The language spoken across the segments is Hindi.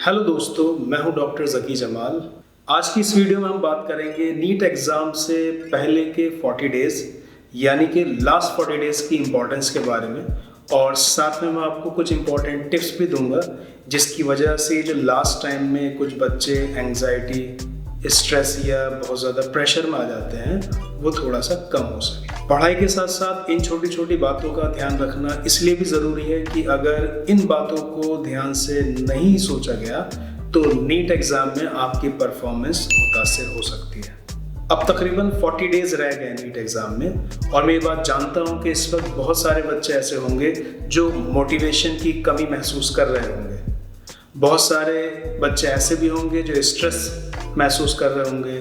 हेलो दोस्तों, मैं हूं डॉक्टर ज़की जमाल। आज की इस वीडियो में हम बात करेंगे नीट एग्ज़ाम से पहले के 40 डेज़ यानी कि लास्ट 40 डेज़ की इम्पोर्टेंस के बारे में, और साथ में मैं आपको कुछ इम्पोर्टेंट टिप्स भी दूंगा जिसकी वजह से जो लास्ट टाइम में कुछ बच्चे एंग्जाइटी, स्ट्रेस या बहुत ज़्यादा प्रेशर में आ जाते हैं वो थोड़ा सा कम हो सके। पढ़ाई के साथ साथ इन छोटी छोटी बातों का ध्यान रखना इसलिए भी ज़रूरी है कि अगर इन बातों को ध्यान से नहीं सोचा गया तो नीट एग्ज़ाम में आपकी परफॉर्मेंस मुतासिर हो सकती है। अब तकरीबन 40 डेज़ रह गए नीट एग्ज़ाम में, और मैं ये बात जानता हूँ कि इस वक्त बहुत सारे बच्चे ऐसे होंगे जो मोटिवेशन की कमी महसूस कर रहे होंगे। बहुत सारे बच्चे ऐसे भी होंगे जो स्ट्रेस महसूस कर रहे होंगे,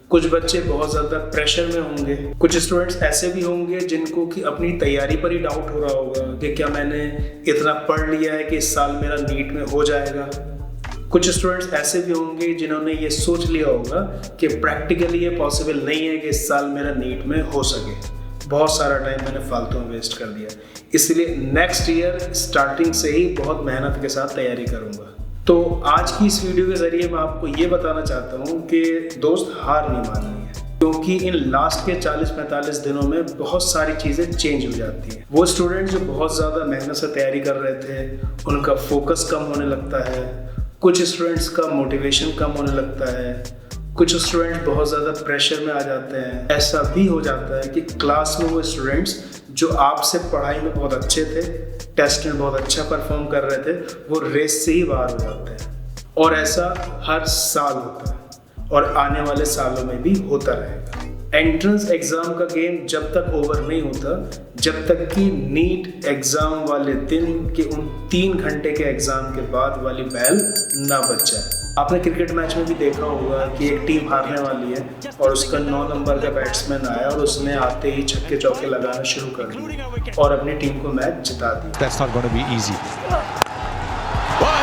कुछ बच्चे बहुत ज़्यादा प्रेशर में होंगे, कुछ स्टूडेंट्स ऐसे भी होंगे जिनको कि अपनी तैयारी पर ही डाउट हो रहा होगा कि क्या मैंने इतना पढ़ लिया है कि इस साल मेरा नीट में हो जाएगा। कुछ स्टूडेंट्स ऐसे भी होंगे जिन्होंने ये सोच लिया होगा कि प्रैक्टिकली ये पॉसिबल नहीं है कि इस साल मेरा नीट में हो सके, बहुत सारा टाइम मैंने फालतू में वेस्ट कर दिया, इसलिए नेक्स्ट ईयर स्टार्टिंग से ही बहुत मेहनत के साथ तैयारी करूँगा। तो आज की इस वीडियो के ज़रिए मैं आपको ये बताना चाहता हूँ कि दोस्त, हार नहीं माननी है, क्योंकि इन लास्ट के 40-45 दिनों में बहुत सारी चीज़ें चेंज हो जाती हैं। वो स्टूडेंट जो बहुत ज़्यादा मेहनत से तैयारी कर रहे थे उनका फोकस कम होने लगता है, कुछ स्टूडेंट्स का मोटिवेशन कम होने लगता है, कुछ स्टूडेंट बहुत ज़्यादा प्रेशर में आ जाते हैं। ऐसा भी हो जाता है कि क्लास में वो स्टूडेंट्स जो आपसे पढ़ाई में बहुत अच्छे थे, टेस्ट में बहुत अच्छा परफॉर्म कर रहे थे, वो रेस से ही बाहर हो जाते हैं। और ऐसा हर साल होता है और आने वाले सालों में भी होता रहेगा। एंट्रेंस एग्ज़ाम का गेम जब तक ओवर नहीं होता जब तक कि नीट एग्ज़ाम वाले दिन के उन 3 घंटे के एग्ज़ाम के बाद वाली बैल ना बच जाए। आपने क्रिकेट मैच में भी देखा होगा कि एक टीम हारने वाली है और उसका 9 नंबर का बैट्समैन आया और उसने आते ही छक्के चौके लगाना शुरू कर दिए और अपनी टीम को मैच जिता दिया। That's not going to be easy.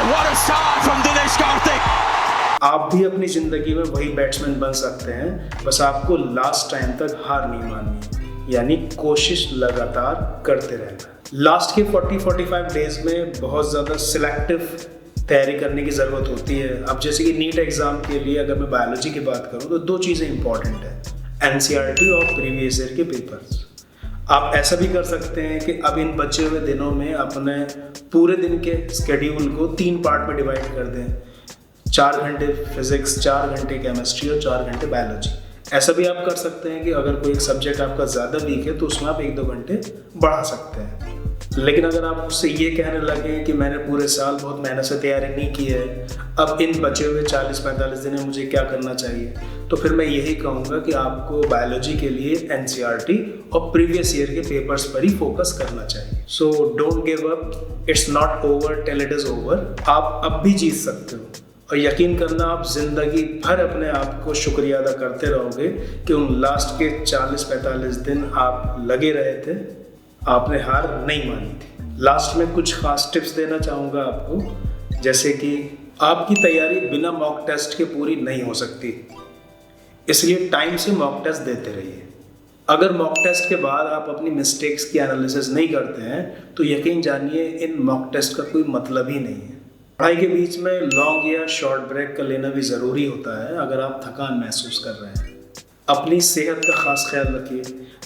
What a start from Dinesh Karthik. आप भी अपनी ज़िंदगी में वही बैट्समैन बन सकते हैं, बस आपको लास्ट टाइम तक हार नहीं माननी, यानी कोशिश लगातार करते रहना। लास्ट के 40-45 डेज़ में बहुत ज़्यादा सिलेक्टिव तैयारी करने की ज़रूरत होती है। अब जैसे कि नीट एग्ज़ाम के लिए अगर मैं बायोलॉजी की बात करूँ तो 2 चीज़ें इंपॉर्टेंट है, NCERT और प्रीवियस ईयर के पेपर्स। आप ऐसा भी कर सकते हैं कि अब इन बचे हुए दिनों में अपने पूरे दिन के स्केड्यूल को 3 पार्ट में डिवाइड कर दें, 4 घंटे फिजिक्स, 4 घंटे केमिस्ट्री और 4 घंटे बायोलॉजी। ऐसा भी आप कर सकते हैं कि अगर कोई एक सब्जेक्ट आपका ज़्यादा वीक है तो उसमें आप 1-2 घंटे बढ़ा सकते हैं। लेकिन अगर आप उससे ये कहने लगे कि मैंने पूरे साल बहुत मेहनत से तैयारी नहीं की है, अब इन बचे हुए 40-45 दिन में मुझे क्या करना चाहिए, तो फिर मैं यही कहूँगा कि आपको बायोलॉजी के लिए NCERT और प्रीवियस ईयर के पेपर्स पर ही फोकस करना चाहिए। So don't give up, it's not over till it is over. आप अब भी जीत सकते हो, और यकीन करना आप ज़िंदगी भर अपने आप को शुक्रिया अदा करते रहोगे कि उन लास्ट के 40-45 दिन आप लगे रहे थे, आपने हार नहीं मानी थी। लास्ट में कुछ खास टिप्स देना चाहूँगा आपको, जैसे कि आपकी तैयारी बिना मॉक टेस्ट के पूरी नहीं हो सकती, इसलिए टाइम से मॉक टेस्ट देते रहिए। अगर मॉक टेस्ट के बाद आप अपनी मिस्टेक्स की एनालिसिस नहीं करते हैं तो यकीन जानिए इन मॉक टेस्ट का कोई मतलब ही नहीं है। पढ़ाई के बीच में लॉन्ग या शॉर्ट ब्रेक का लेना भी ज़रूरी होता है अगर आप थकान महसूस कर रहे हैं। अपनी सेहत का ख़ास ख्याल रखिए।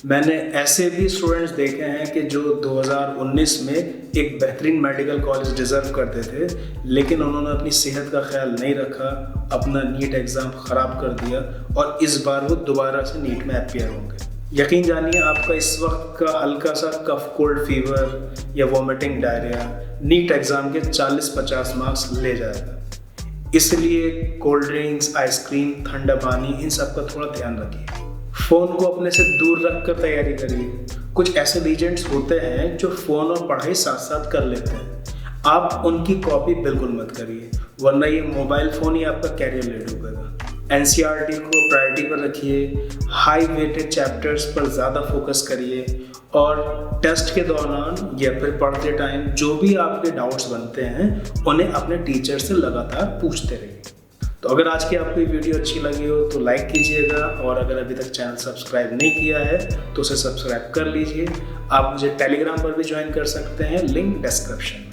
मैंने ऐसे भी स्टूडेंट्स देखे हैं कि जो 2019 में एक बेहतरीन मेडिकल कॉलेज डिज़र्व करते थे, लेकिन उन्होंने अपनी सेहत का ख्याल नहीं रखा, अपना नीट एग्ज़ाम ख़राब कर दिया और इस बार वो दोबारा से नीट में अपीयर होंगे। यकीन जानिए आपका इस वक्त का हल्का सा कफ कोल्ड फीवर या वॉमिटिंग डायरिया नीट एग्ज़ाम के 40-50 मार्क्स ले जाएगा, इसलिए कोल्ड ड्रिंक्स, आइसक्रीम, ठंडा पानी, इन सब का थोड़ा ध्यान रखिए। फ़ोन को अपने से दूर रख कर तैयारी करिए। कुछ ऐसे लीजेंड्स होते हैं जो फ़ोन और पढ़ाई साथ साथ कर लेते हैं, आप उनकी कॉपी बिल्कुल मत करिए, वरना ये मोबाइल फ़ोन ही आपका कैरियर ले डूबेगा। NCERT को प्रायोरिटी पर रखिए, हाई वेटेड चैप्टर्स पर ज़्यादा फोकस करिए, और टेस्ट के दौरान या फिर पढ़ते टाइम जो भी आपके डाउट्स बनते हैं उन्हें अपने टीचर से लगातार पूछते रहिए। तो अगर आज की आपको ये वीडियो अच्छी लगी हो तो लाइक कीजिएगा, और अगर अभी तक चैनल सब्सक्राइब नहीं किया है तो उसे सब्सक्राइब कर लीजिए। आप मुझे टेलीग्राम पर भी ज्वाइन कर सकते हैं, लिंक डिस्क्रिप्शन।